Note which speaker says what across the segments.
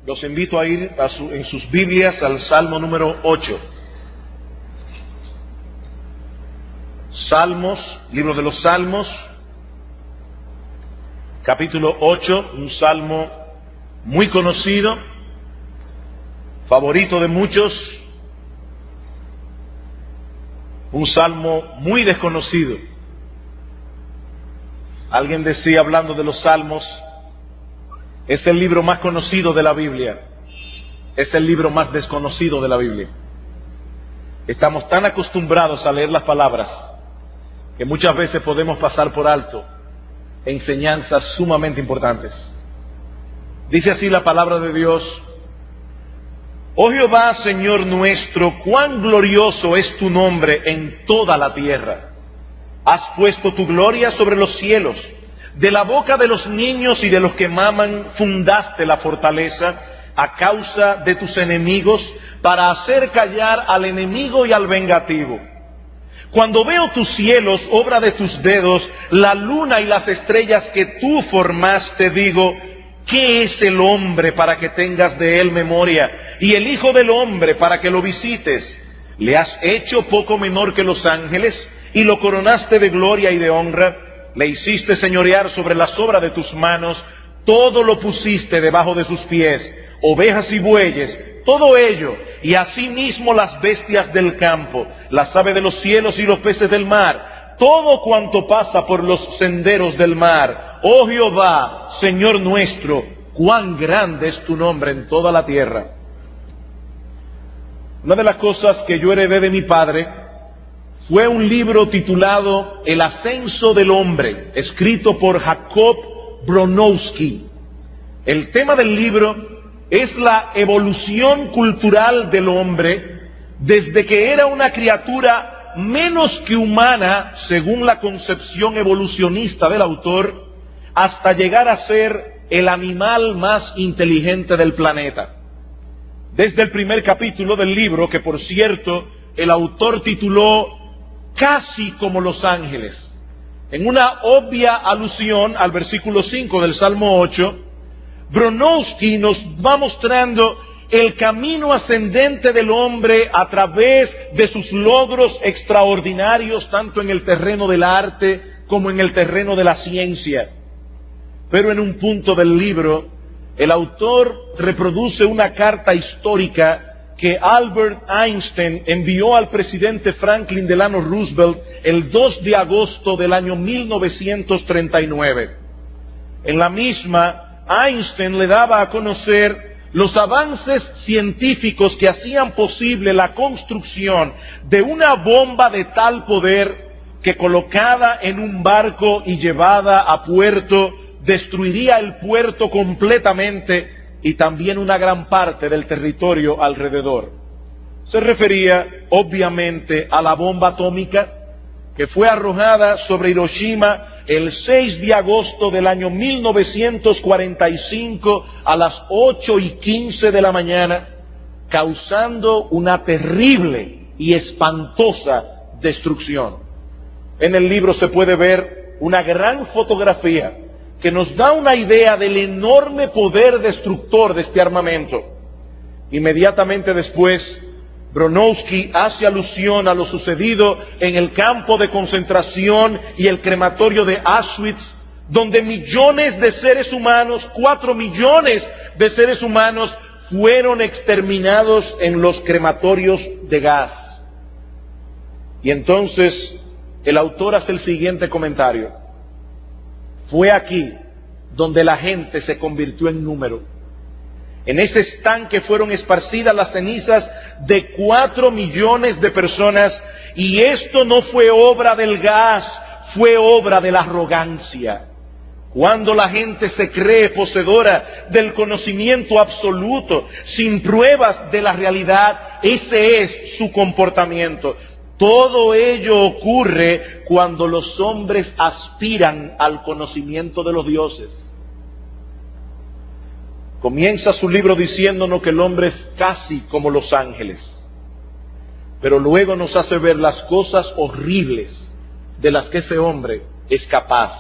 Speaker 1: Los invito a ir en sus Biblias al Salmo número 8. Salmos, libro de los Salmos, capítulo 8, un salmo muy conocido, favorito de muchos, un salmo muy desconocido. Alguien decía, hablando de los salmos, es el libro más conocido de la Biblia, es el libro más desconocido de la Biblia. Estamos tan acostumbrados a leer las palabras que muchas veces podemos pasar por alto enseñanzas sumamente importantes. Dice así la palabra de Dios: Oh Jehová, Señor nuestro, cuán glorioso es tu nombre en toda la tierra. Has puesto tu gloria sobre los cielos. De la boca de los niños y de los que maman fundaste la fortaleza a causa de tus enemigos, para hacer callar al enemigo y al vengativo. Cuando veo tus cielos, obra de tus dedos, la luna y las estrellas que tú formaste, digo, ¿qué es el hombre para que tengas de él memoria? Y el hijo del hombre para que lo visites. Le has hecho poco menor que los ángeles y lo coronaste de gloria y de honra. Le hiciste señorear sobre las obras de tus manos, todo lo pusiste debajo de sus pies, ovejas y bueyes, todo ello, y asimismo las bestias del campo, las aves de los cielos y los peces del mar, todo cuanto pasa por los senderos del mar. Oh Jehová, Señor nuestro, cuán grande es tu nombre en toda la tierra. Una de las cosas que yo heredé de mi padre fue un libro titulado El ascenso del hombre, escrito por Jacob Bronowski. El tema del libro es la evolución cultural del hombre desde que era una criatura menos que humana, según la concepción evolucionista del autor, hasta llegar a ser el animal más inteligente del planeta. Desde el primer capítulo del libro, que por cierto el autor tituló Casi como los ángeles, en una obvia alusión al versículo 5 del Salmo 8, Bronowski nos va mostrando el camino ascendente del hombre a través de sus logros extraordinarios, tanto en el terreno del arte como en el terreno de la ciencia. Pero en un punto del libro, el autor reproduce una carta histórica que Albert Einstein envió al presidente Franklin Delano Roosevelt el 2 de agosto del año 1939. En la misma, Einstein le daba a conocer los avances científicos que hacían posible la construcción de una bomba de tal poder que, colocada en un barco y llevada a puerto, destruiría el puerto completamente y también una gran parte del territorio alrededor. Se refería obviamente a la bomba atómica que fue arrojada sobre Hiroshima el 6 de agosto del año 1945 a las 8:15 de la mañana, causando una terrible y espantosa destrucción. En el libro se puede ver una gran fotografía que nos da una idea del enorme poder destructor de este armamento. Inmediatamente después, Bronowski hace alusión a lo sucedido en el campo de concentración y el crematorio de Auschwitz, donde millones de seres humanos, 4 millones de seres humanos, fueron exterminados en los crematorios de gas. Y entonces el autor hace el siguiente comentario: fue aquí donde la gente se convirtió en número. En ese estanque fueron esparcidas las cenizas de 4 millones de personas, y esto no fue obra del gas, fue obra de la arrogancia. Cuando la gente se cree poseedora del conocimiento absoluto, sin pruebas de la realidad, ese es su comportamiento. Todo ello ocurre cuando los hombres aspiran al conocimiento de los dioses. Comienza su libro diciéndonos que el hombre es casi como los ángeles, pero luego nos hace ver las cosas horribles de las que ese hombre es capaz.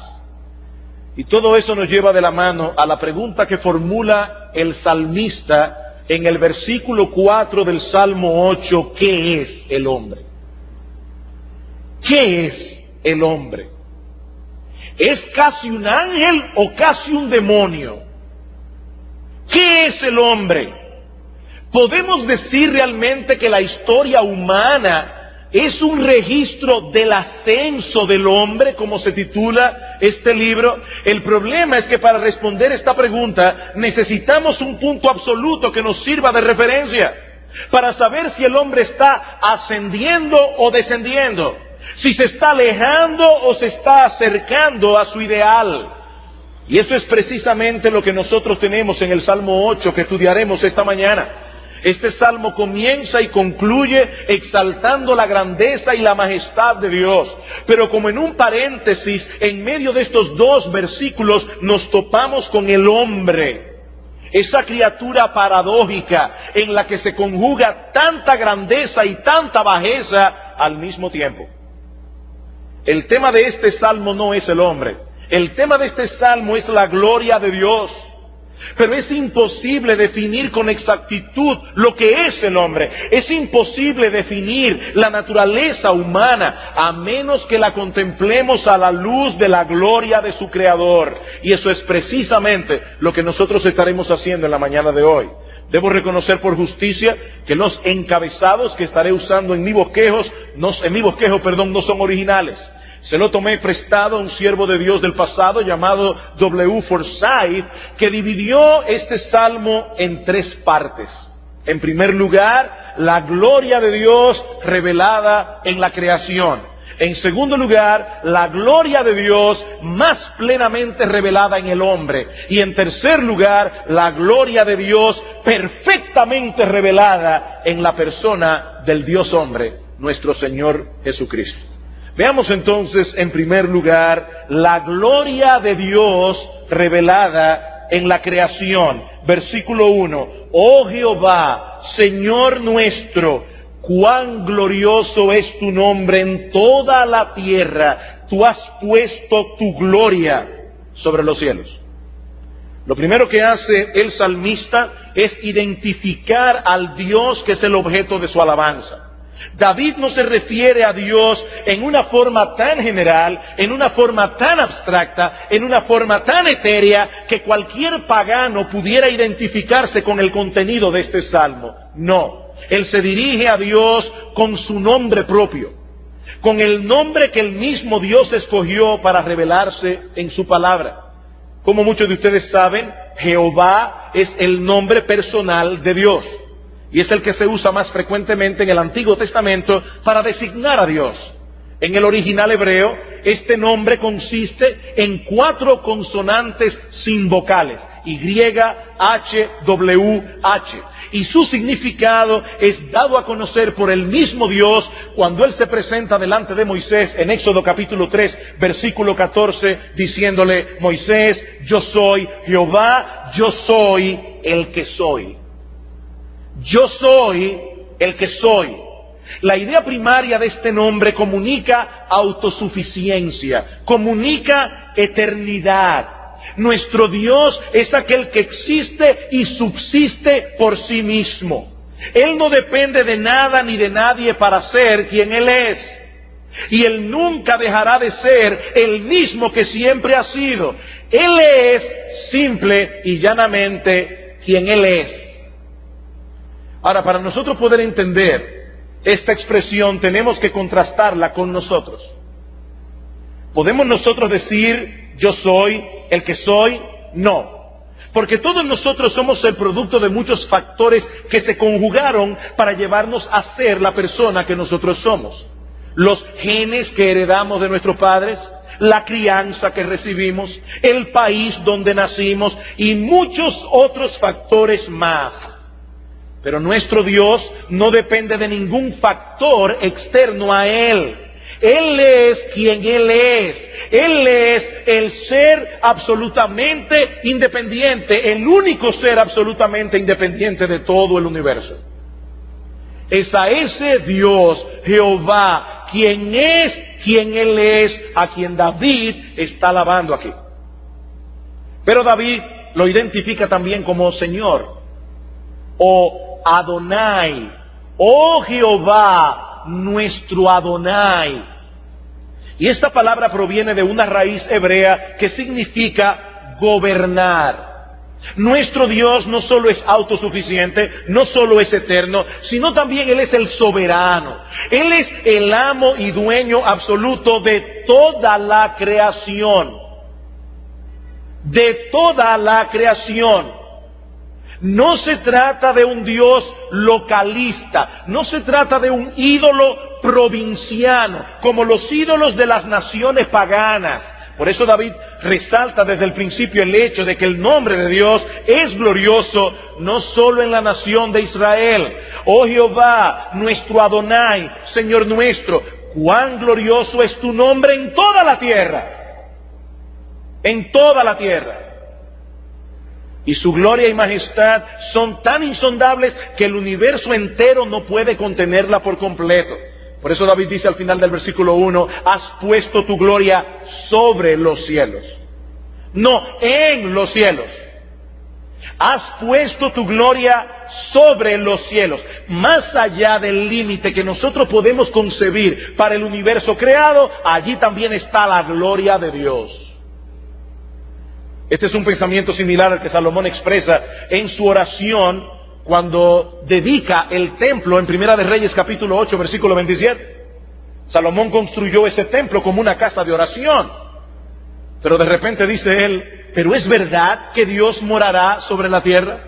Speaker 1: Y todo eso nos lleva de la mano a la pregunta que formula el salmista en el versículo 4 del Salmo 8, ¿qué es el hombre? ¿Qué es el hombre? ¿Es casi un ángel o casi un demonio? ¿Qué es el hombre? ¿Podemos decir realmente que la historia humana es un registro del ascenso del hombre, como se titula este libro? El problema es que para responder esta pregunta necesitamos un punto absoluto que nos sirva de referencia para saber si el hombre está ascendiendo o descendiendo, si se está alejando o se está acercando a su ideal. Y eso es precisamente lo que nosotros tenemos en el Salmo 8 que estudiaremos esta mañana. Este salmo comienza y concluye exaltando la grandeza y la majestad de Dios. Pero como en un paréntesis, en medio de estos dos versículos, nos topamos con el hombre. Esa criatura paradójica en la que se conjuga tanta grandeza y tanta bajeza al mismo tiempo. El tema de este salmo no es el hombre. El tema de este salmo es la gloria de Dios. Pero es imposible definir con exactitud lo que es el hombre. Es imposible definir la naturaleza humana a menos que la contemplemos a la luz de la gloria de su Creador. Y eso es precisamente lo que nosotros estaremos haciendo en la mañana de hoy. Debo reconocer por justicia que los encabezados que estaré usando en mi bosquejo, no son originales. Se lo tomé prestado a un siervo de Dios del pasado llamado W. Forsyth, que dividió este salmo en tres partes. En primer lugar, la gloria de Dios revelada en la creación. En segundo lugar, la gloria de Dios más plenamente revelada en el hombre. Y en tercer lugar, la gloria de Dios perfectamente revelada en la persona del Dios hombre, nuestro Señor Jesucristo. Veamos entonces, en primer lugar, la gloria de Dios revelada en la creación. Versículo 1. Oh Jehová, Señor nuestro, cuán glorioso es tu nombre en toda la tierra. Tú has puesto tu gloria sobre los cielos. Lo primero que hace el salmista es identificar al Dios que es el objeto de su alabanza. David no se refiere a Dios en una forma tan general, en una forma tan abstracta, en una forma tan etérea, que cualquier pagano pudiera identificarse con el contenido de este salmo. No, él se dirige a Dios con su nombre propio, con el nombre que el mismo Dios escogió para revelarse en su palabra. Como muchos de ustedes saben, Jehová es el nombre personal de Dios. Y es el que se usa más frecuentemente en el Antiguo Testamento para designar a Dios. En el original hebreo, este nombre consiste en 4 consonantes sin vocales. Y, H, W, H. Y su significado es dado a conocer por el mismo Dios cuando Él se presenta delante de Moisés en Éxodo capítulo 3, versículo 14, diciéndole: Moisés, yo soy Jehová, yo soy el que soy. Yo soy el que soy. La idea primaria de este nombre comunica autosuficiencia, comunica eternidad. Nuestro Dios es aquel que existe y subsiste por sí mismo. Él no depende de nada ni de nadie para ser quien Él es. Y Él nunca dejará de ser el mismo que siempre ha sido. Él es simple y llanamente quien Él es. Ahora, para nosotros poder entender esta expresión, tenemos que contrastarla con nosotros. ¿Podemos nosotros decir, yo soy el que soy? No. Porque todos nosotros somos el producto de muchos factores que se conjugaron para llevarnos a ser la persona que nosotros somos. Los genes que heredamos de nuestros padres, la crianza que recibimos, el país donde nacimos y muchos otros factores más. Pero nuestro Dios no depende de ningún factor externo a Él. Él es quien Él es. Él es el ser absolutamente independiente, el único ser absolutamente independiente de todo el universo. Es a ese Dios, Jehová, quien es quien Él es, a quien David está alabando aquí. Pero David lo identifica también como Señor, o Adonai, oh Jehová, nuestro Adonai. Y esta palabra proviene de una raíz hebrea que significa gobernar. Nuestro Dios no solo es autosuficiente, no solo es eterno, sino también Él es el soberano. Él es el amo y dueño absoluto de toda la creación. De toda la creación. No se trata de un Dios localista, no se trata de un ídolo provinciano, como los ídolos de las naciones paganas. Por eso David resalta desde el principio el hecho de que el nombre de Dios es glorioso, no solo en la nación de Israel. Oh Jehová, nuestro Adonai, Señor nuestro, cuán glorioso es tu nombre en toda la tierra. En toda la tierra. Y su gloria y majestad son tan insondables que el universo entero no puede contenerla por completo. Por eso David dice al final del versículo 1, has puesto tu gloria sobre los cielos. No, en los cielos. Has puesto tu gloria sobre los cielos. Más allá del límite que nosotros podemos concebir para el universo creado, allí también está la gloria de Dios. Este es un pensamiento similar al que Salomón expresa en su oración cuando dedica el templo en Primera de Reyes capítulo 8 versículo 27. Salomón construyó ese templo como una casa de oración. Pero de repente dice él, ¿pero es verdad que Dios morará sobre la tierra?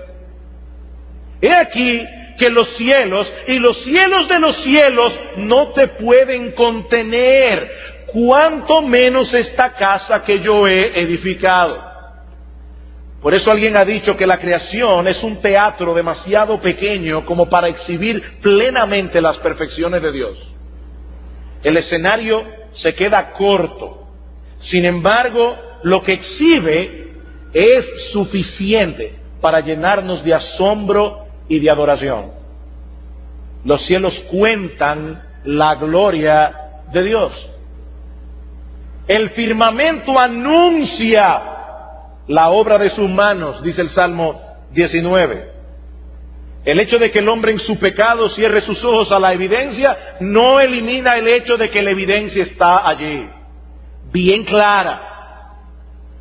Speaker 1: He aquí que los cielos y los cielos de los cielos no te pueden contener, cuanto menos esta casa que yo he edificado. Por eso alguien ha dicho que la creación es un teatro demasiado pequeño como para exhibir plenamente las perfecciones de Dios. El escenario se queda corto. Sin embargo, lo que exhibe es suficiente para llenarnos de asombro y de adoración. Los cielos cuentan la gloria de Dios. El firmamento anuncia la obra de sus manos, dice el Salmo 19. El hecho de que el hombre en su pecado cierre sus ojos a la evidencia no elimina el hecho de que la evidencia está allí, bien clara.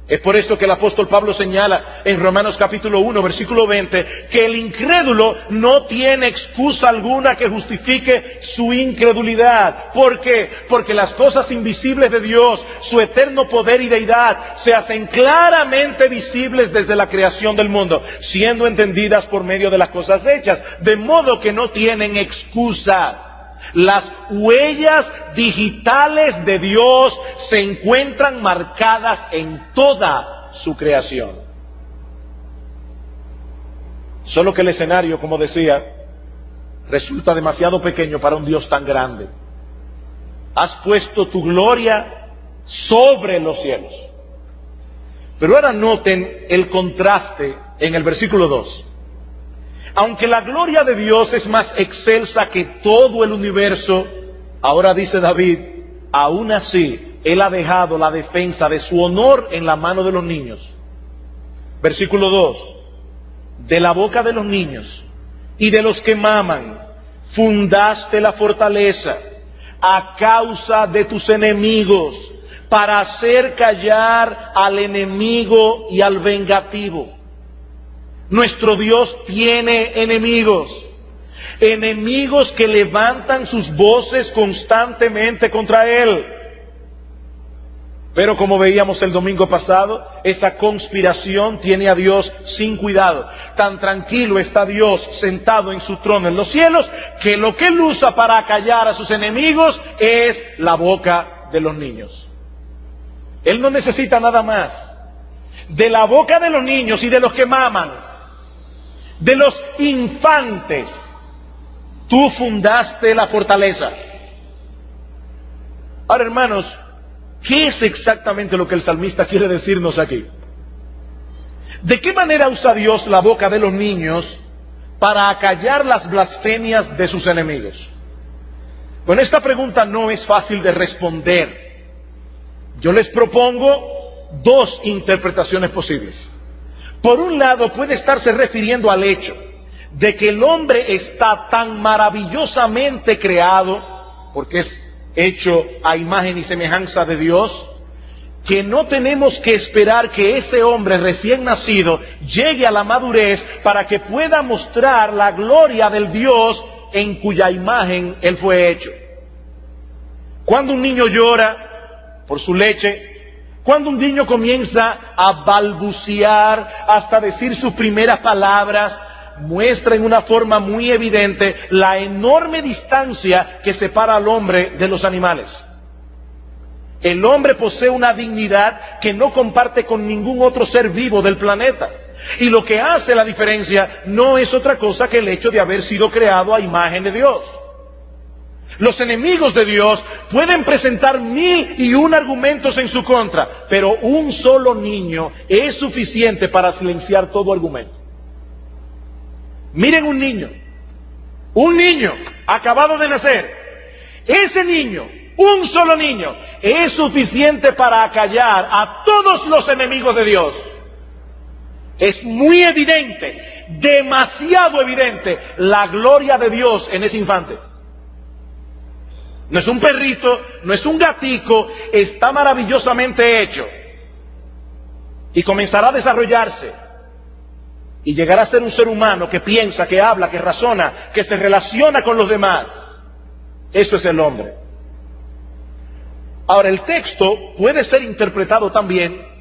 Speaker 1: Es por esto que el apóstol Pablo señala en Romanos capítulo 1, versículo 20, que el incrédulo no tiene excusa alguna que justifique su incredulidad. ¿Por qué? Porque las cosas invisibles de Dios, su eterno poder y deidad, se hacen claramente visibles desde la creación del mundo, siendo entendidas por medio de las cosas hechas, de modo que no tienen excusa. Las huellas digitales de Dios se encuentran marcadas en toda su creación. Solo que el escenario, como decía, resulta demasiado pequeño para un Dios tan grande. Has puesto tu gloria sobre los cielos. Pero ahora noten el contraste en el versículo 2. Aunque la gloria de Dios es más excelsa que todo el universo, ahora dice David, aún así, Él ha dejado la defensa de su honor en la mano de los niños. Versículo 2, de la boca de los niños y de los que maman, fundaste la fortaleza a causa de tus enemigos, para hacer callar al enemigo y al vengativo. Nuestro Dios tiene enemigos, enemigos que levantan sus voces constantemente contra Él. Pero como veíamos el domingo pasado, esa conspiración tiene a Dios sin cuidado. Tan tranquilo está Dios sentado en su trono en los cielos, que lo que Él usa para acallar a sus enemigos es la boca de los niños. Él no necesita nada más. De la boca de los niños y de los que maman, de los infantes, tú fundaste la fortaleza. Ahora, hermanos, ¿qué es exactamente lo que el salmista quiere decirnos aquí? ¿De qué manera usa Dios la boca de los niños para acallar las blasfemias de sus enemigos? Bueno, esta pregunta no es fácil de responder. Yo les propongo dos interpretaciones posibles. Por un lado, puede estarse refiriendo al hecho de que el hombre está tan maravillosamente creado, porque es hecho a imagen y semejanza de Dios, que no tenemos que esperar que ese hombre recién nacido llegue a la madurez para que pueda mostrar la gloria del Dios en cuya imagen él fue hecho. Cuando un niño llora por su leche, cuando un niño comienza a balbucear hasta decir sus primeras palabras, muestra en una forma muy evidente la enorme distancia que separa al hombre de los animales. El hombre posee una dignidad que no comparte con ningún otro ser vivo del planeta. Y lo que hace la diferencia no es otra cosa que el hecho de haber sido creado a imagen de Dios. Los enemigos de Dios pueden presentar 1001 argumentos en su contra, pero un solo niño es suficiente para silenciar todo argumento. Miren un niño acabado de nacer. Ese niño, un solo niño, es suficiente para acallar a todos los enemigos de Dios. Es muy evidente, demasiado evidente, la gloria de Dios en ese infante. No es un perrito, no es un gatico, está maravillosamente hecho. Y comenzará a desarrollarse. Y llegará a ser un ser humano que piensa, que habla, que razona, que se relaciona con los demás. Eso es el hombre. Ahora, el texto puede ser interpretado también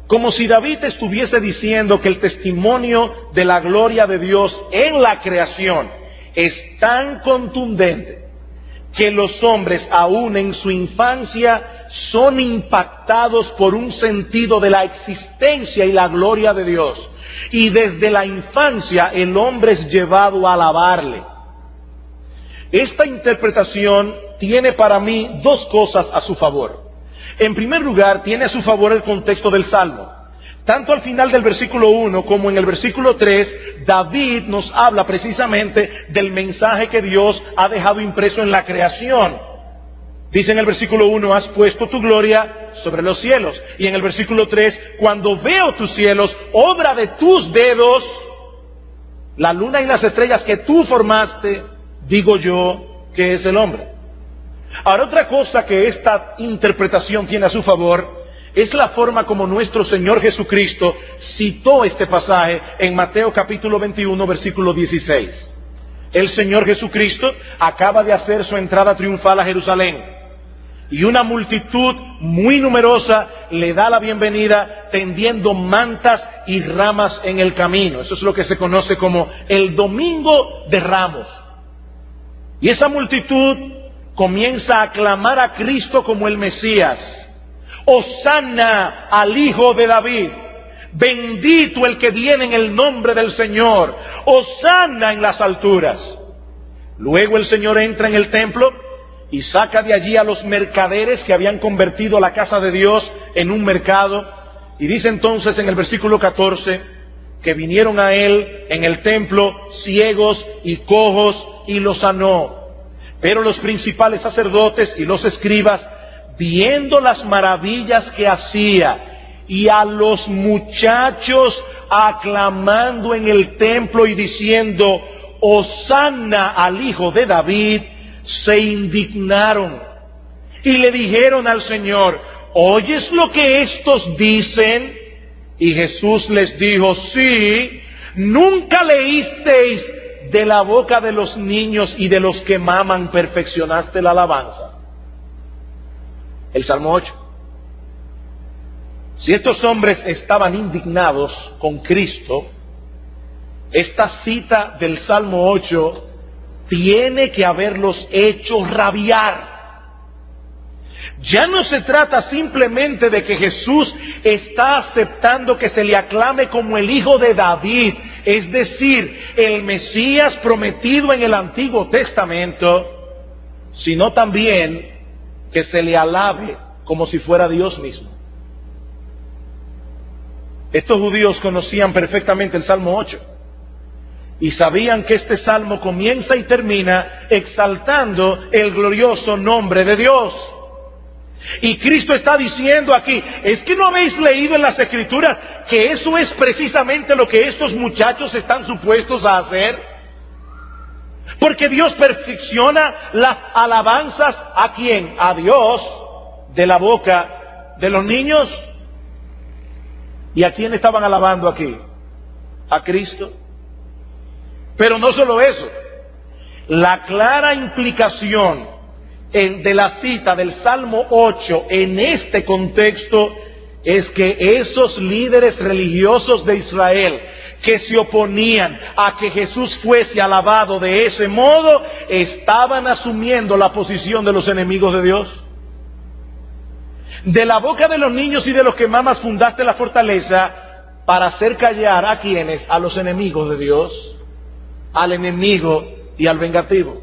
Speaker 1: como si David estuviese diciendo que el testimonio de la gloria de Dios en la creación es tan contundente que los hombres, aún en su infancia, son impactados por un sentido de la existencia y la gloria de Dios. Y desde la infancia el hombre es llevado a alabarle. Esta interpretación tiene para mí dos cosas a su favor. En primer lugar, tiene a su favor el contexto del Salmo. Tanto al final del versículo 1 como en el versículo 3, David nos habla precisamente del mensaje que Dios ha dejado impreso en la creación. Dice en el versículo 1, has puesto tu gloria sobre los cielos. Y en el versículo 3, cuando veo tus cielos, obra de tus dedos, la luna y las estrellas que tú formaste, digo yo que es el hombre. Ahora, otra cosa que esta interpretación tiene a su favor es la forma como nuestro Señor Jesucristo citó este pasaje en Mateo capítulo 21, versículo 16. El Señor Jesucristo acaba de hacer su entrada triunfal a Jerusalén y una multitud muy numerosa le da la bienvenida tendiendo mantas y ramas en el camino. Eso es lo que se conoce como el Domingo de Ramos. Y esa multitud comienza a aclamar a Cristo como el Mesías. Hosanna al Hijo de David. Bendito el que viene en el nombre del Señor. Hosanna en las alturas. Luego el Señor entra en el templo y saca de allí a los mercaderes que habían convertido la casa de Dios en un mercado. Y dice entonces en el versículo 14 que vinieron a él en el templo ciegos y cojos y los sanó. Pero los principales sacerdotes y los escribas, viendo las maravillas que hacía y a los muchachos aclamando en el templo y diciendo, Hosanna al Hijo de David, se indignaron y le dijeron al Señor, ¿oyes lo que estos dicen? Y Jesús les dijo, sí, nunca leísteis de la boca de los niños y de los que maman perfeccionaste la alabanza. El Salmo 8. Si estos hombres estaban indignados con Cristo, esta cita del Salmo 8 tiene que haberlos hecho rabiar. Ya no se trata simplemente de que Jesús está aceptando que se le aclame como el Hijo de David, es decir, el Mesías prometido en el Antiguo Testamento, sino también que se le alabe como si fuera Dios mismo. Estos judíos conocían perfectamente el Salmo 8 y sabían que este salmo comienza y termina exaltando el glorioso nombre de Dios. Y Cristo está diciendo aquí, ¿es que no habéis leído en las Escrituras que eso es precisamente lo que estos muchachos están supuestos a hacer? Porque Dios perfecciona las alabanzas ¿a quién? A Dios, de la boca de los niños. ¿Y a quién estaban alabando aquí? A Cristo. Pero no solo eso, la clara implicación de la cita del Salmo 8 en este contexto es que esos líderes religiosos de Israel que se oponían a que Jesús fuese alabado de ese modo, estaban asumiendo la posición de los enemigos de Dios. De la boca de los niños y de los que mamás fundaste la fortaleza para hacer callar ¿a quiénes? A los enemigos de Dios, al enemigo y al vengativo.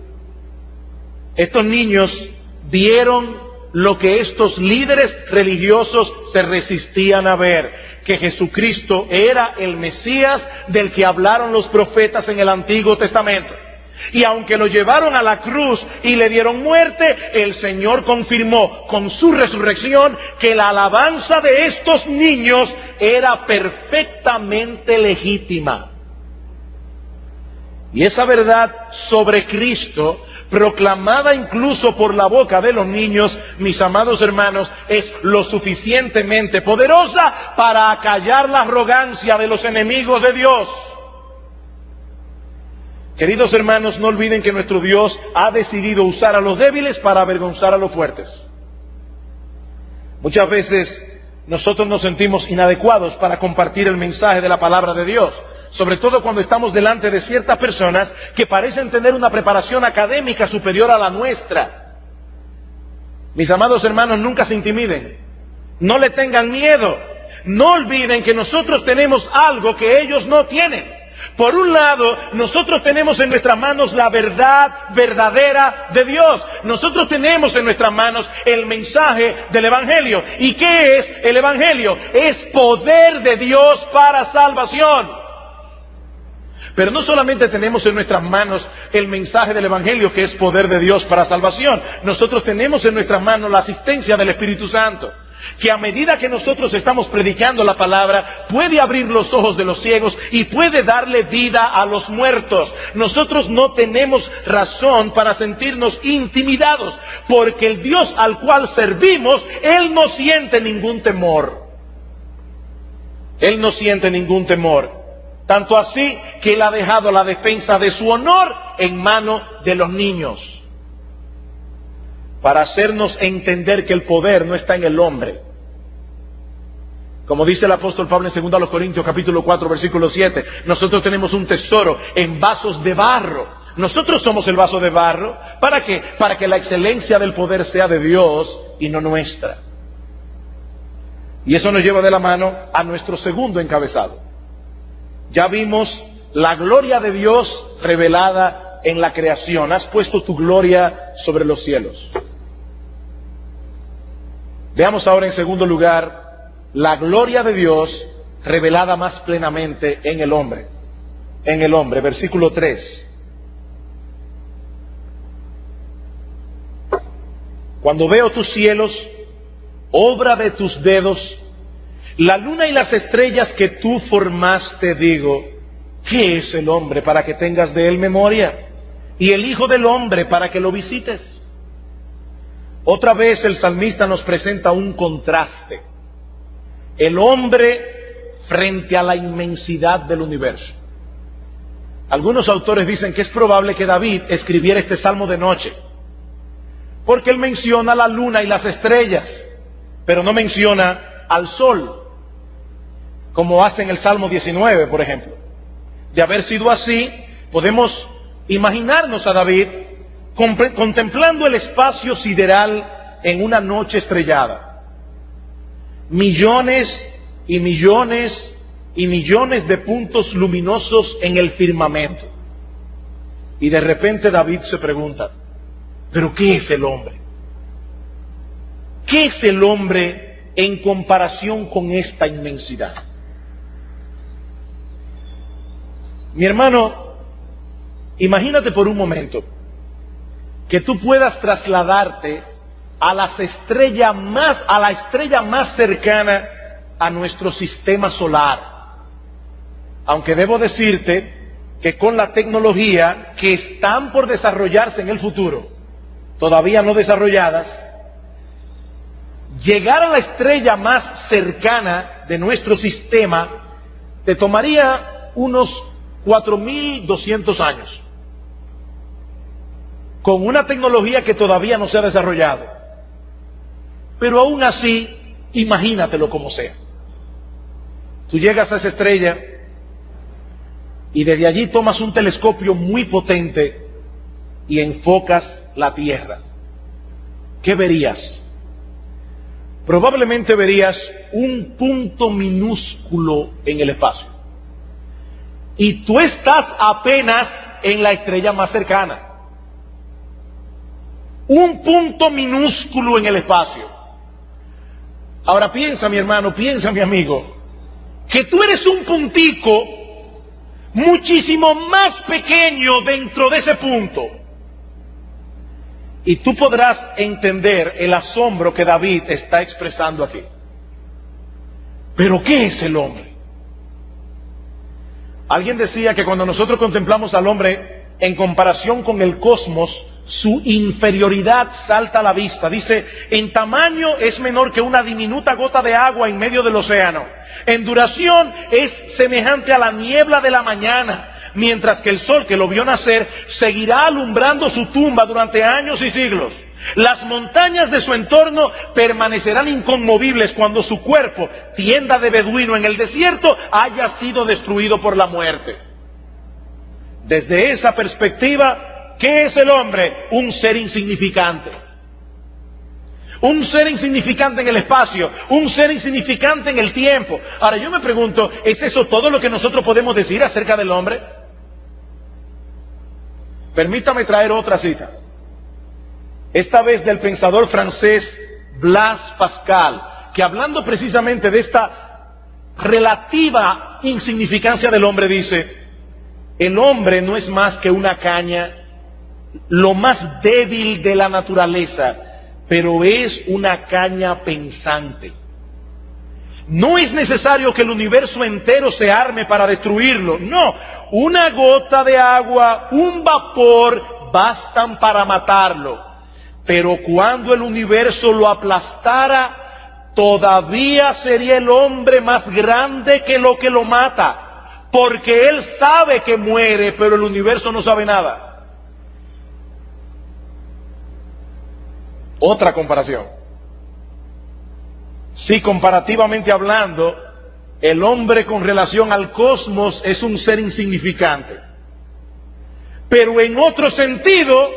Speaker 1: Estos niños vieron lo que estos líderes religiosos se resistían a ver, que Jesucristo era el Mesías del que hablaron los profetas en el Antiguo Testamento. Y aunque lo llevaron a la cruz y le dieron muerte, el Señor confirmó con su resurrección que la alabanza de estos niños era perfectamente legítima. Y esa verdad sobre Cristo, proclamada incluso por la boca de los niños, mis amados hermanos, es lo suficientemente poderosa para acallar la arrogancia de los enemigos de Dios. Queridos hermanos, no olviden que nuestro Dios ha decidido usar a los débiles para avergonzar a los fuertes. Muchas veces nosotros nos sentimos inadecuados para compartir el mensaje de la palabra de Dios, sobre todo cuando estamos delante de ciertas personas que parecen tener una preparación académica superior a la nuestra. Mis amados hermanos, nunca se intimiden, no le tengan miedo, no olviden que nosotros tenemos algo que ellos no tienen. Por un lado, nosotros tenemos en nuestras manos la verdad verdadera de Dios. Nosotros tenemos en nuestras manos el mensaje del Evangelio. ¿Y qué es el Evangelio? Es poder de Dios para salvación. Pero no solamente tenemos en nuestras manos el mensaje del Evangelio, que es poder de Dios para salvación. Nosotros tenemos en nuestras manos la asistencia del Espíritu Santo, que a medida que nosotros estamos predicando la palabra, puede abrir los ojos de los ciegos y puede darle vida a los muertos. Nosotros no tenemos razón para sentirnos intimidados, porque el Dios al cual servimos, Él no siente ningún temor. Él no siente ningún temor. Tanto así que Él ha dejado la defensa de su honor en manos de los niños, para hacernos entender que el poder no está en el hombre. Como dice el apóstol Pablo en 2 Corintios capítulo 4 versículo 7, nosotros tenemos un tesoro en vasos de barro. Nosotros somos el vaso de barro. ¿Para qué? Para que la excelencia del poder sea de Dios y no nuestra. Y eso nos lleva de la mano a nuestro segundo encabezado. Ya vimos la gloria de Dios revelada en la creación. Has puesto tu gloria sobre los cielos. Veamos ahora en segundo lugar la gloria de Dios revelada más plenamente en el hombre. En el hombre, versículo 3. Cuando veo tus cielos, obra de tus dedos, la luna y las estrellas que tú formaste, digo, ¿qué es el hombre para que tengas de él memoria? Y el hijo del hombre para que lo visites. Otra vez el salmista nos presenta un contraste. El hombre frente a la inmensidad del universo. Algunos autores dicen que es probable que David escribiera este salmo de noche, porque él menciona la luna y las estrellas, pero no menciona al sol, como hace en el Salmo 19, por ejemplo. De haber sido así, podemos imaginarnos a David contemplando el espacio sideral en una noche estrellada. Millones y millones y millones de puntos luminosos en el firmamento. Y de repente David se pregunta, ¿pero qué es el hombre? ¿Qué es el hombre en comparación con esta inmensidad? Mi hermano, imagínate por un momento que tú puedas trasladarte a la estrella más cercana a nuestro sistema solar. Aunque debo decirte que con la tecnología que están por desarrollarse en el futuro, todavía no desarrolladas, llegar a la estrella más cercana de nuestro sistema te tomaría unos 4.200 años, con una tecnología que todavía no se ha desarrollado. Pero aún así, imagínatelo como sea. Tú llegas a esa estrella y desde allí tomas un telescopio muy potente y enfocas la Tierra. ¿Qué verías? Probablemente verías un punto minúsculo en el espacio. Y tú estás apenas en la estrella más cercana. Un punto minúsculo en el espacio. Ahora piensa, mi hermano, piensa, mi amigo, que tú eres un puntico muchísimo más pequeño dentro de ese punto. Y tú podrás entender el asombro que David está expresando aquí. ¿Pero qué es el hombre? Alguien decía que cuando nosotros contemplamos al hombre en comparación con el cosmos, su inferioridad salta a la vista. Dice, en tamaño es menor que una diminuta gota de agua en medio del océano. En duración es semejante a la niebla de la mañana, mientras que el sol que lo vio nacer seguirá alumbrando su tumba durante años y siglos. Las montañas de su entorno permanecerán inconmovibles cuando su cuerpo, tienda de beduino en el desierto, haya sido destruido por la muerte. Desde esa perspectiva, ¿qué es el hombre? Un ser insignificante. Un ser insignificante en el espacio, un ser insignificante en el tiempo. Ahora yo me pregunto, ¿es eso todo lo que nosotros podemos decir acerca del hombre? Permítame traer otra cita. Esta vez del pensador francés Blaise Pascal, que hablando precisamente de esta relativa insignificancia del hombre dice, el hombre no es más que una caña, lo más débil de la naturaleza, pero es una caña pensante. No es necesario que el universo entero se arme para destruirlo, no, una gota de agua, un vapor bastan para matarlo. Pero cuando el universo lo aplastara, todavía sería el hombre más grande que lo mata, porque él sabe que muere, pero el universo no sabe nada. Otra comparación. Si comparativamente hablando, el hombre con relación al cosmos es un ser insignificante, pero en otro sentido,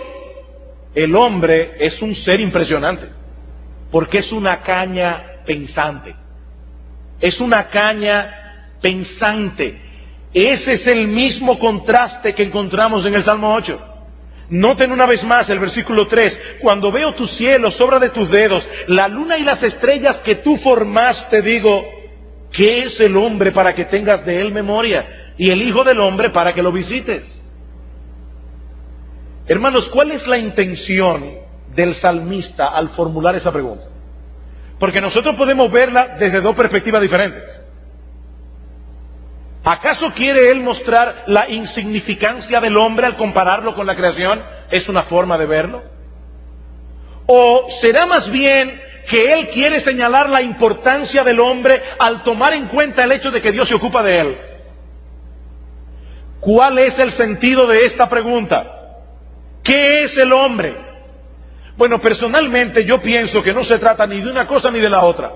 Speaker 1: el hombre es un ser impresionante, porque es una caña pensante. Es una caña pensante. Ese es el mismo contraste que encontramos en el Salmo 8. Noten una vez más el versículo 3. Cuando veo tus cielos, obra de tus dedos, la luna y las estrellas que tú formaste, digo, ¿qué es el hombre para que tengas de él memoria? Y el hijo del hombre para que lo visites. Hermanos, ¿cuál es la intención del salmista al formular esa pregunta? Porque nosotros podemos verla desde dos perspectivas diferentes. ¿Acaso quiere él mostrar la insignificancia del hombre al compararlo con la creación? ¿Es una forma de verlo? ¿O será más bien que él quiere señalar la importancia del hombre al tomar en cuenta el hecho de que Dios se ocupa de él? ¿Cuál es el sentido de esta pregunta? ¿Qué es el hombre? Bueno, personalmente yo pienso que no se trata ni de una cosa ni de la otra.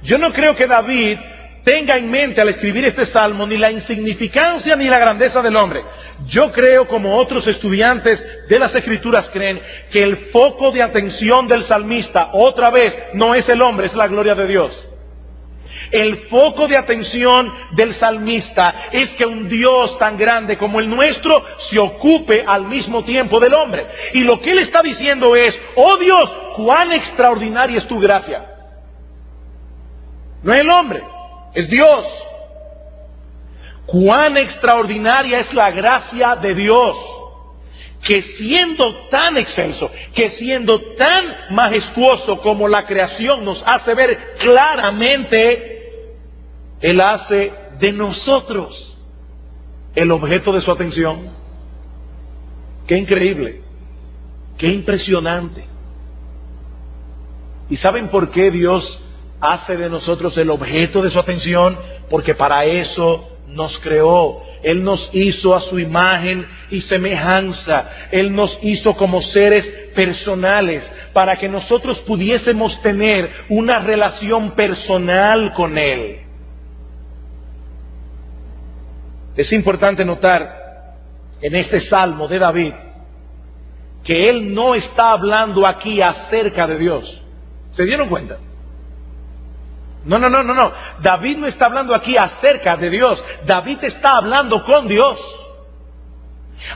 Speaker 1: Yo no creo que David tenga en mente al escribir este salmo ni la insignificancia ni la grandeza del hombre. Yo creo, como otros estudiantes de las Escrituras creen, que el foco de atención del salmista, otra vez, no es el hombre, es la gloria de Dios. El foco de atención del salmista es que un Dios tan grande como el nuestro se ocupe al mismo tiempo del hombre. Y lo que él está diciendo es, oh Dios, cuán extraordinaria es tu gracia. No es el hombre, es Dios. Cuán extraordinaria es la gracia de Dios. que siendo tan excelso, que siendo tan majestuoso como la creación nos hace ver claramente, Él hace de nosotros el objeto de su atención. Qué increíble, qué impresionante. ¿Y saben por qué Dios hace de nosotros el objeto de su atención? Porque para eso nos creó. Él nos hizo a su imagen y semejanza. Él nos hizo como seres personales para que nosotros pudiésemos tener una relación personal con Él. Es importante notar en este salmo de David que él no está hablando aquí acerca de Dios. ¿Se dieron cuenta? No. David no está hablando aquí acerca de Dios. David está hablando con Dios.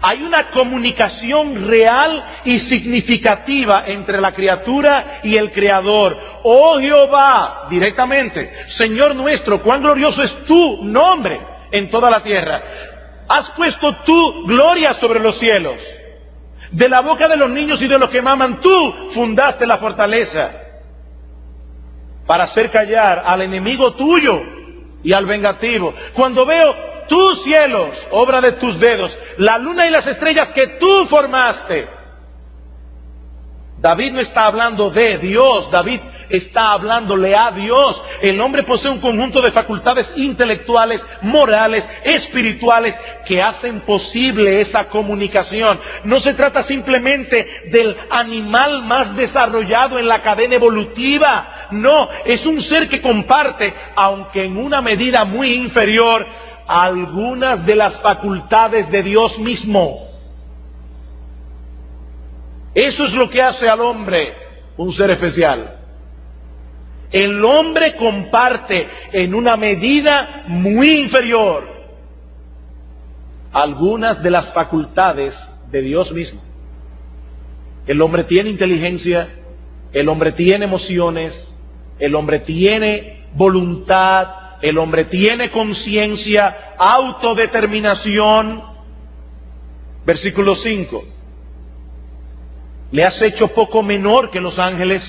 Speaker 1: Hay una comunicación real y significativa entre la criatura y el Creador. Oh Jehová, directamente, Señor nuestro, cuán glorioso es tu nombre en toda la tierra. Has puesto tu gloria sobre los cielos. De la boca de los niños y de los que maman, tú fundaste la fortaleza para hacer callar al enemigo tuyo y al vengativo. Cuando veo tus cielos, obra de tus dedos, la luna y las estrellas que tú formaste. David no está hablando de Dios, David está hablándole a Dios. El hombre posee un conjunto de facultades intelectuales, morales, espirituales, que hacen posible esa comunicación. No se trata simplemente del animal más desarrollado en la cadena evolutiva. No, es un ser que comparte, aunque en una medida muy inferior, algunas de las facultades de Dios mismo. Eso es lo que hace al hombre un ser especial. El hombre comparte en una medida muy inferior algunas de las facultades de Dios mismo. El hombre tiene inteligencia, el hombre tiene emociones, el hombre tiene voluntad, el hombre tiene conciencia, autodeterminación. Versículo 5. Le has hecho poco menor que los ángeles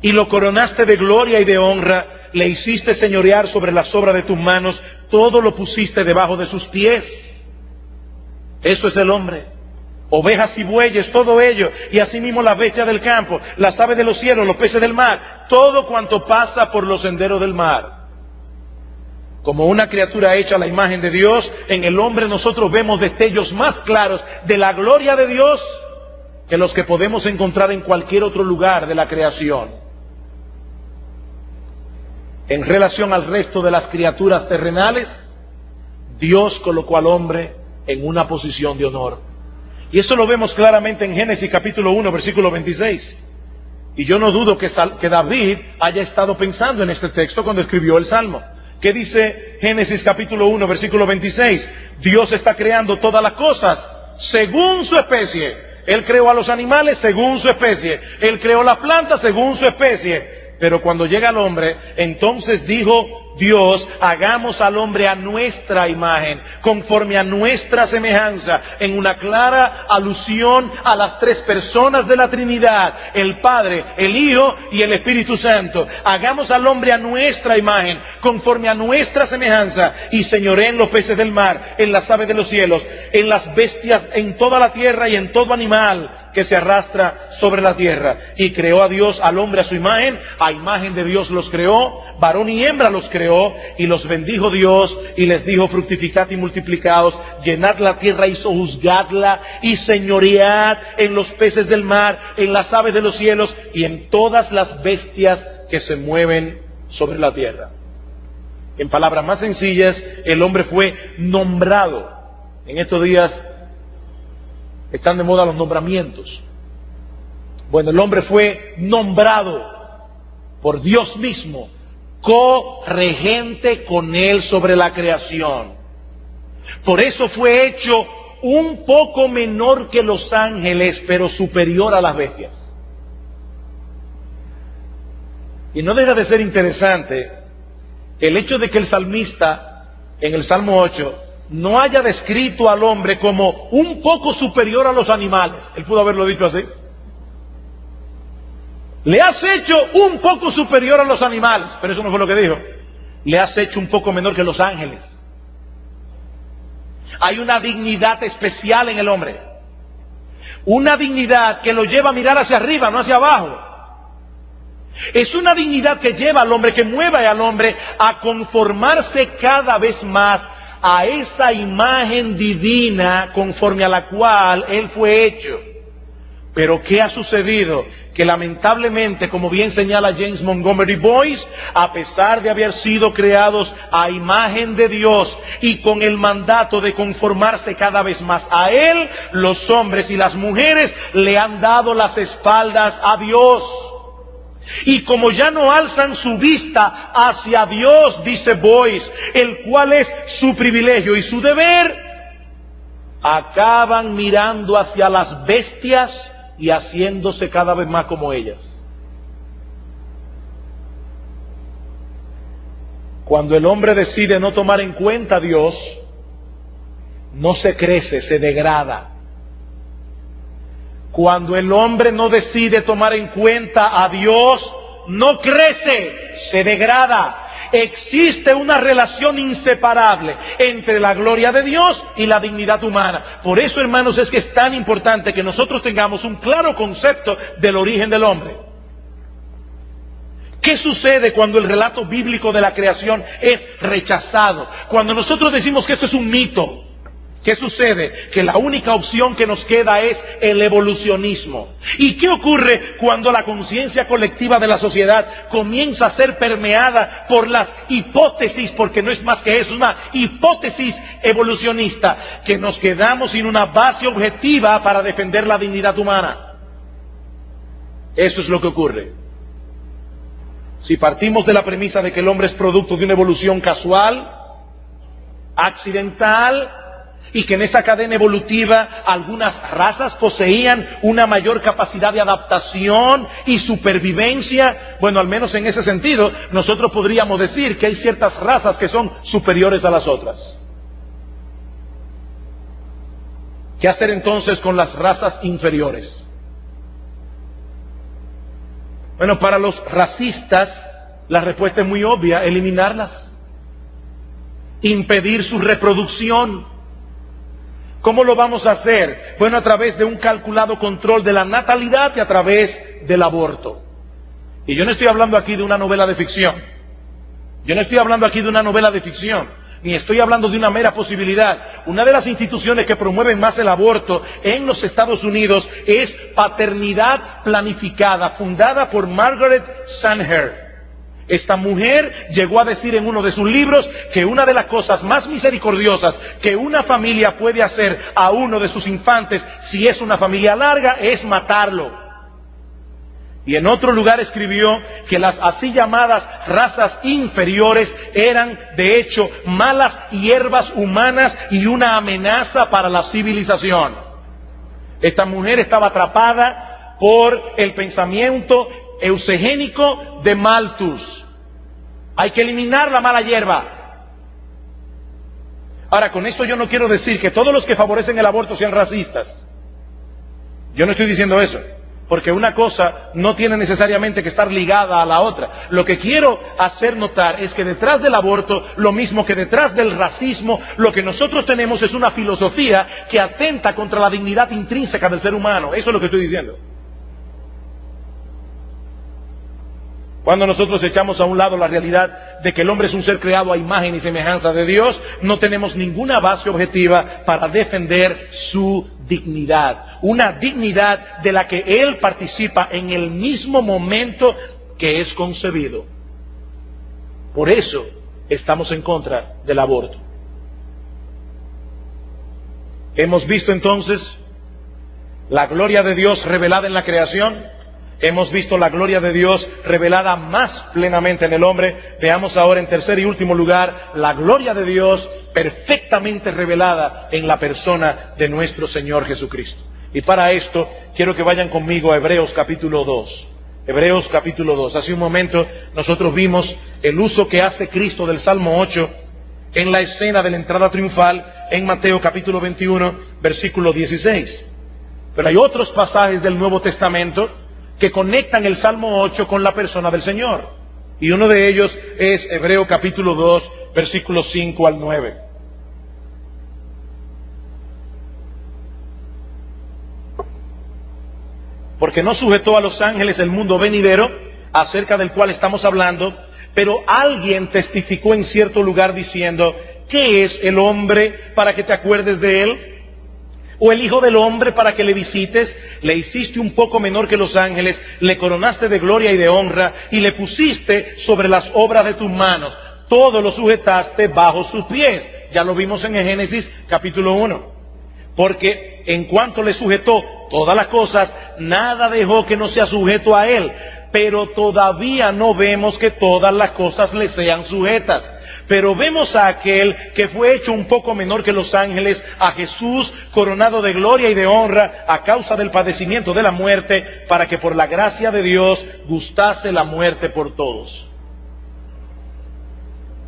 Speaker 1: y lo coronaste de gloria y de honra, le hiciste señorear sobre las obras de tus manos, todo lo pusiste debajo de sus pies. Eso es el hombre. Ovejas y bueyes, todo ello, y asimismo las bestias del campo, las aves de los cielos, los peces del mar, todo cuanto pasa por los senderos del mar. Como una criatura hecha a la imagen de Dios, en el hombre nosotros vemos destellos más claros de la gloria de Dios que los que podemos encontrar en cualquier otro lugar de la creación. En relación al resto de las criaturas terrenales, Dios colocó al hombre en una posición de honor. Y eso lo vemos claramente en Génesis capítulo 1, versículo 26. Y yo no dudo que David haya estado pensando en este texto cuando escribió el Salmo. ¿Qué dice Génesis capítulo 1, versículo 26? Dios está creando todas las cosas según su especie. Él creó a los animales según su especie. Él creó las plantas según su especie. Pero cuando llega el hombre, entonces dijo Dios, hagamos al hombre a nuestra imagen, conforme a nuestra semejanza, en una clara alusión a las tres personas de la Trinidad, el Padre, el Hijo y el Espíritu Santo. Hagamos al hombre a nuestra imagen, conforme a nuestra semejanza, y señoree en los peces del mar, en las aves de los cielos, en las bestias, en toda la tierra y en todo animal que se arrastra sobre la tierra. Y creó a Dios al hombre a su imagen de Dios los creó, varón y hembra los creó, y los bendijo Dios, y les dijo, fructificad y multiplicaos, llenad la tierra y sojuzgadla, y señoread en los peces del mar, en las aves de los cielos, y en todas las bestias que se mueven sobre la tierra. En palabras más sencillas, el hombre fue nombrado. En estos días están de moda los nombramientos. Bueno, el hombre fue nombrado por Dios mismo, corregente con él sobre la creación. Por eso fue hecho un poco menor que los ángeles, pero superior a las bestias. Y no deja de ser interesante el hecho de que el salmista, en el Salmo 8, no haya descrito al hombre como un poco superior a los animales. Él pudo haberlo dicho así. Le has hecho un poco superior a los animales, pero eso no fue lo que dijo. Le has hecho un poco menor que los ángeles. Hay una dignidad especial en el hombre. Una dignidad que lo lleva a mirar hacia arriba, no hacia abajo. Es una dignidad que lleva al hombre, que mueve al hombre a conformarse cada vez más a esa imagen divina conforme a la cual él fue hecho. Pero ¿qué ha sucedido? Que lamentablemente, como bien señala James Montgomery Boyce, a pesar de haber sido creados a imagen de Dios y con el mandato de conformarse cada vez más a Él, los hombres y las mujeres le han dado las espaldas a Dios. Y como ya no alzan su vista hacia Dios, dice Boyce, el cual es su privilegio y su deber, acaban mirando hacia las bestias y haciéndose cada vez más como ellas. Cuando el hombre decide no tomar en cuenta a Dios, no se crece, se degrada. Cuando el hombre no decide tomar en cuenta a Dios, no crece, se degrada. Existe una relación inseparable entre la gloria de Dios y la dignidad humana. Por eso, hermanos, es que es tan importante que nosotros tengamos un claro concepto del origen del hombre. ¿Qué sucede cuando el relato bíblico de la creación es rechazado? Cuando nosotros decimos que esto es un mito, ¿qué sucede? Que la única opción que nos queda es el evolucionismo. ¿Y qué ocurre cuando la conciencia colectiva de la sociedad comienza a ser permeada por las hipótesis, porque no es más que eso, una hipótesis evolucionista, que nos quedamos sin una base objetiva para defender la dignidad humana? Eso es lo que ocurre. Si partimos de la premisa de que el hombre es producto de una evolución casual, accidental, y que en esa cadena evolutiva algunas razas poseían una mayor capacidad de adaptación y supervivencia, bueno, al menos en ese sentido, nosotros podríamos decir que hay ciertas razas que son superiores a las otras. ¿Qué hacer entonces con las razas inferiores? Bueno, para los racistas, la respuesta es muy obvia: eliminarlas, impedir su reproducción. ¿Cómo lo vamos a hacer? Bueno, a través de un calculado control de la natalidad y a través del aborto. Y yo no estoy hablando aquí de una novela de ficción. Yo no estoy hablando aquí de una novela de ficción, ni estoy hablando de una mera posibilidad. Una de las instituciones que promueven más el aborto en los Estados Unidos es Paternidad Planificada, fundada por Margaret Sanger. Esta mujer llegó a decir en uno de sus libros que una de las cosas más misericordiosas que una familia puede hacer a uno de sus infantes, si es una familia larga, es matarlo. Y en otro lugar escribió que las así llamadas razas inferiores eran de hecho malas hierbas humanas y una amenaza para la civilización. Esta mujer estaba atrapada por el pensamiento eugénico de Malthus. Hay que eliminar la mala hierba. Ahora, con esto yo no quiero decir que todos los que favorecen el aborto sean racistas. Yo no estoy diciendo eso, porque una cosa no tiene necesariamente que estar ligada a la otra. Lo que quiero hacer notar es que detrás del aborto, lo mismo que detrás del racismo, lo que nosotros tenemos es una filosofía que atenta contra la dignidad intrínseca del ser humano. Eso es lo que estoy diciendo. Cuando nosotros echamos a un lado la realidad de que el hombre es un ser creado a imagen y semejanza de Dios, no tenemos ninguna base objetiva para defender su dignidad. Una dignidad de la que Él participa en el mismo momento que es concebido. Por eso estamos en contra del aborto. Hemos visto entonces la gloria de Dios revelada en la creación. Hemos visto la gloria de Dios revelada más plenamente en el hombre. Veamos ahora en tercer y último lugar la gloria de Dios perfectamente revelada en la persona de nuestro Señor Jesucristo. Y para esto quiero que vayan conmigo a Hebreos capítulo 2. Hebreos capítulo 2. Hace un momento nosotros vimos el uso que hace Cristo del Salmo 8 en la escena de la entrada triunfal en Mateo capítulo 21, versículo 16. Pero hay otros pasajes del Nuevo Testamento que conectan el Salmo 8 con la persona del Señor. Y uno de ellos es Hebreo capítulo 2, versículos 5 al 9. Porque no sujetó a los ángeles el mundo venidero, acerca del cual estamos hablando, pero alguien testificó en cierto lugar diciendo, ¿qué es el hombre para que te acuerdes de él? ¿O el hijo del hombre para que le visites? Le hiciste un poco menor que los ángeles, le coronaste de gloria y de honra, y le pusiste sobre las obras de tus manos. Todo lo sujetaste bajo sus pies. Ya lo vimos en Génesis capítulo 1. Porque en cuanto le sujetó todas las cosas, nada dejó que no sea sujeto a él. Pero todavía no vemos que todas las cosas le sean sujetas. Pero vemos a aquel que fue hecho un poco menor que los ángeles, a Jesús coronado de gloria y de honra a causa del padecimiento de la muerte, para que por la gracia de Dios gustase la muerte por todos.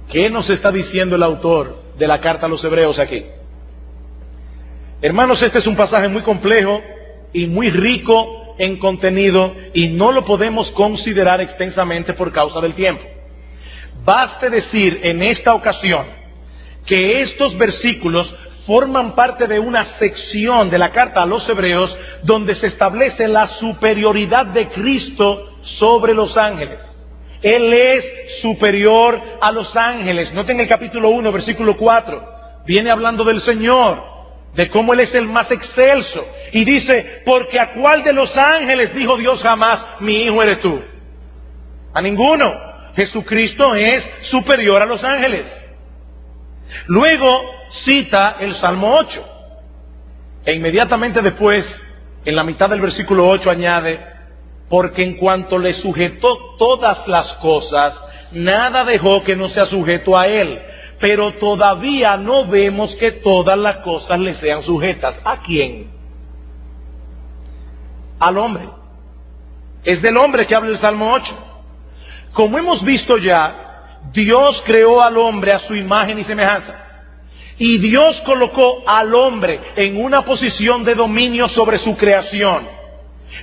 Speaker 1: ¿Qué nos está diciendo el autor de la carta a los Hebreos aquí? Hermanos, este es un pasaje muy complejo y muy rico en contenido y no lo podemos considerar extensamente por causa del tiempo. Baste decir en esta ocasión que estos versículos forman parte de una sección de la carta a los Hebreos donde se establece la superioridad de Cristo sobre los ángeles. Él es superior a los ángeles. Noten el capítulo 1, versículo 4. Viene hablando del Señor, de cómo Él es el más excelso. Y dice, porque ¿a cuál de los ángeles dijo Dios jamás, mi hijo eres tú? A ninguno. Jesucristo es superior a los ángeles. Luego cita el Salmo 8. E inmediatamente después, en la mitad del versículo 8 añade, porque en cuanto le sujetó todas las cosas, nada dejó que no sea sujeto a él. Pero todavía no vemos que todas las cosas le sean sujetas. ¿A quién? Al hombre. Es del hombre que habla el Salmo 8. Como hemos visto ya, Dios creó al hombre a su imagen y semejanza. Y Dios colocó al hombre en una posición de dominio sobre su creación.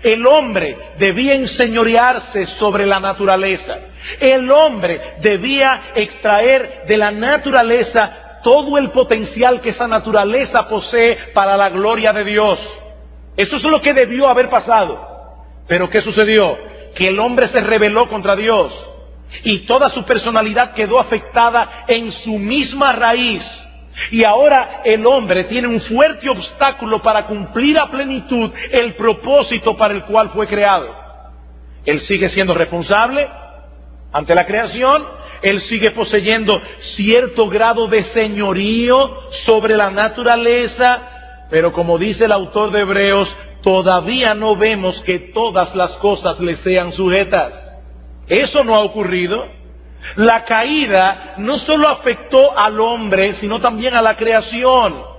Speaker 1: El hombre debía enseñorearse sobre la naturaleza. El hombre debía extraer de la naturaleza todo el potencial que esa naturaleza posee para la gloria de Dios. Eso es lo que debió haber pasado. Pero ¿qué sucedió? Que el hombre se rebeló contra Dios y toda su personalidad quedó afectada en su misma raíz. Y ahora el hombre tiene un fuerte obstáculo para cumplir a plenitud el propósito para el cual fue creado. Él sigue siendo responsable ante la creación, él sigue poseyendo cierto grado de señorío sobre la naturaleza, pero como dice el autor de Hebreos, todavía no vemos que todas las cosas le sean sujetas. Eso no ha ocurrido. La caída no solo afectó al hombre, sino también a la creación.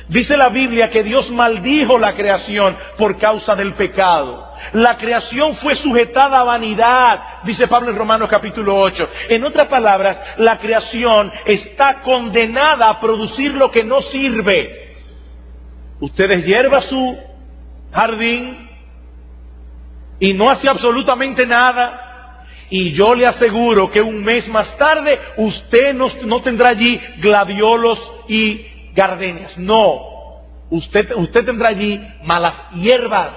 Speaker 1: Dice la Biblia que Dios maldijo la creación por causa del pecado. La creación fue sujetada a vanidad, dice Pablo en Romanos capítulo 8. En otras palabras, la creación está condenada a producir lo que no sirve. Usted hierva su jardín y no hace absolutamente nada, y yo le aseguro que un mes más tarde usted no tendrá allí gladiolos y gardenias. No, usted tendrá allí malas hierbas,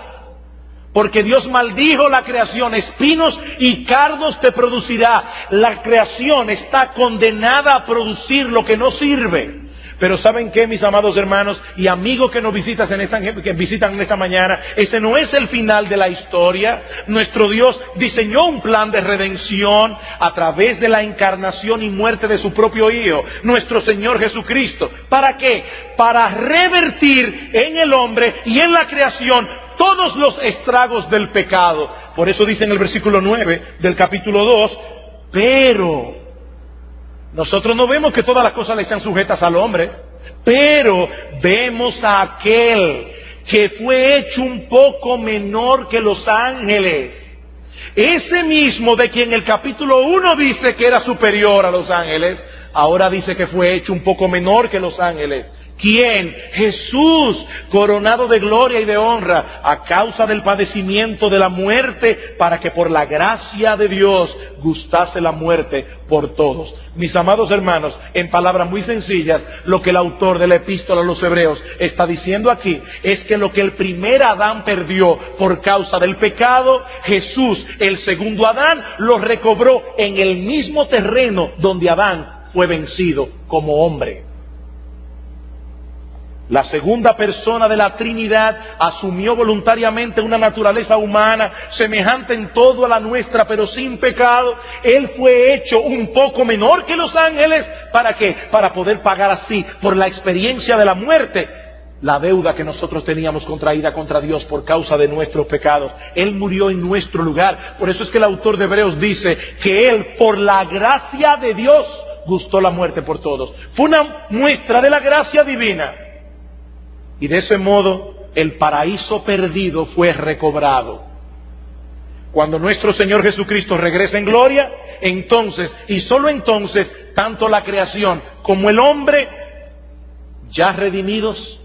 Speaker 1: porque Dios maldijo la creación. Espinos y cardos te producirá. La creación está condenada a producir lo que no sirve. Pero ¿saben qué, mis amados hermanos y amigos que nos visitan en esta mañana? Ese no es el final de la historia. Nuestro Dios diseñó un plan de redención a través de la encarnación y muerte de su propio Hijo, nuestro Señor Jesucristo. ¿Para qué? Para revertir en el hombre y en la creación todos los estragos del pecado. Por eso dice en el versículo 9 del capítulo 2, pero nosotros no vemos que todas las cosas le sean sujetas al hombre, pero vemos a aquel que fue hecho un poco menor que los ángeles. Ese mismo de quien el capítulo 1 dice que era superior a los ángeles, ahora dice que fue hecho un poco menor que los ángeles. ¿Quién? Jesús, coronado de gloria y de honra a causa del padecimiento de la muerte, para que por la gracia de Dios gustase la muerte por todos. Mis amados hermanos, en palabras muy sencillas, lo que el autor de la epístola a los Hebreos está diciendo aquí es que lo que el primer Adán perdió por causa del pecado, Jesús, el segundo Adán, lo recobró en el mismo terreno donde Adán fue vencido como hombre. La segunda persona de la Trinidad asumió voluntariamente una naturaleza humana semejante en todo a la nuestra, pero sin pecado. Él fue hecho un poco menor que los ángeles. ¿Para qué? Para poder pagar así, por la experiencia de la muerte, la deuda que nosotros teníamos contraída contra Dios por causa de nuestros pecados. Él murió en nuestro lugar. Por eso es que el autor de Hebreos dice que Él, por la gracia de Dios, gustó la muerte por todos. Fue una muestra de la gracia divina. Y de ese modo el paraíso perdido fue recobrado. Cuando nuestro Señor Jesucristo regrese en gloria, entonces, y solo entonces, tanto la creación como el hombre, ya redimidos,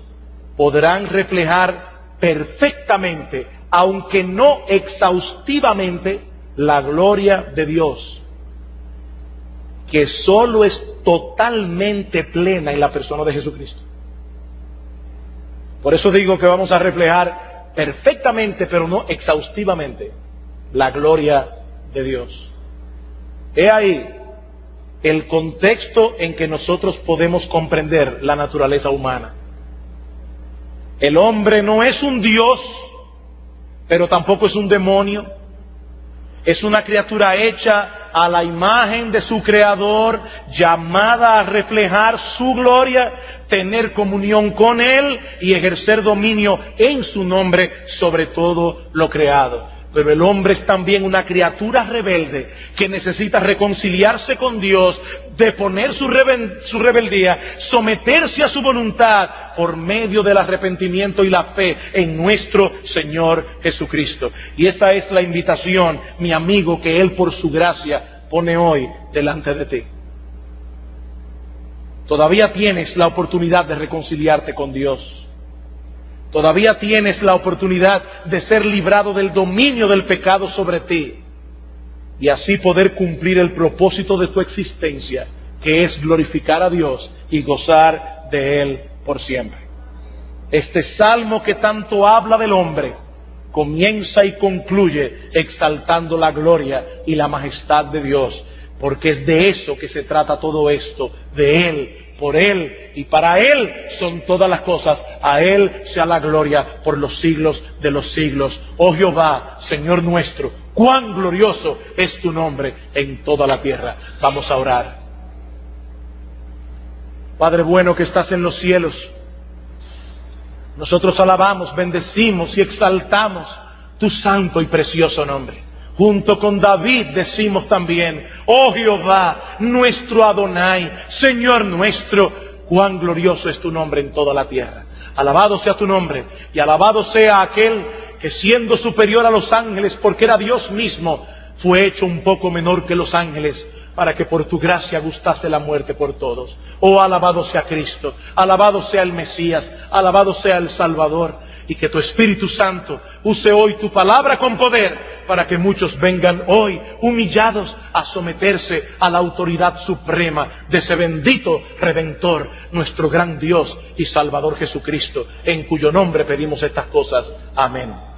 Speaker 1: podrán reflejar perfectamente, aunque no exhaustivamente, la gloria de Dios, que solo es totalmente plena en la persona de Jesucristo. Por eso digo que vamos a reflejar perfectamente, pero no exhaustivamente, la gloria de Dios. He ahí el contexto en que nosotros podemos comprender la naturaleza humana. El hombre no es un Dios, pero tampoco es un demonio. Es una criatura hecha a la imagen de su Creador, llamada a reflejar su gloria, tener comunión con Él y ejercer dominio en su nombre sobre todo lo creado. Pero el hombre es también una criatura rebelde que necesita reconciliarse con Dios, deponer su rebeldía, someterse a su voluntad por medio del arrepentimiento y la fe en nuestro Señor Jesucristo. Y esta es la invitación, mi amigo, que Él por su gracia pone hoy delante de ti. Todavía tienes la oportunidad de reconciliarte con Dios. Todavía tienes la oportunidad de ser librado del dominio del pecado sobre ti y así poder cumplir el propósito de tu existencia, que es glorificar a Dios y gozar de Él por siempre. Este salmo que tanto habla del hombre comienza y concluye exaltando la gloria y la majestad de Dios, porque es de eso que se trata todo esto, de Él, por Él y para Él son todas las cosas. A Él sea la gloria por los siglos de los siglos. Oh Jehová, Señor nuestro, cuán glorioso es tu nombre en toda la tierra. Vamos a orar. Padre bueno que estás en los cielos, nosotros alabamos, bendecimos y exaltamos tu santo y precioso nombre. Junto con David decimos también, oh Jehová, nuestro Adonai, Señor nuestro, cuán glorioso es tu nombre en toda la tierra. Alabado sea tu nombre y alabado sea aquel que siendo superior a los ángeles, porque era Dios mismo, fue hecho un poco menor que los ángeles, para que por tu gracia gustase la muerte por todos. Oh, alabado sea Cristo, alabado sea el Mesías, alabado sea el Salvador. Y que tu Espíritu Santo use hoy tu palabra con poder para que muchos vengan hoy humillados a someterse a la autoridad suprema de ese bendito Redentor, nuestro gran Dios y Salvador Jesucristo, en cuyo nombre pedimos estas cosas. Amén.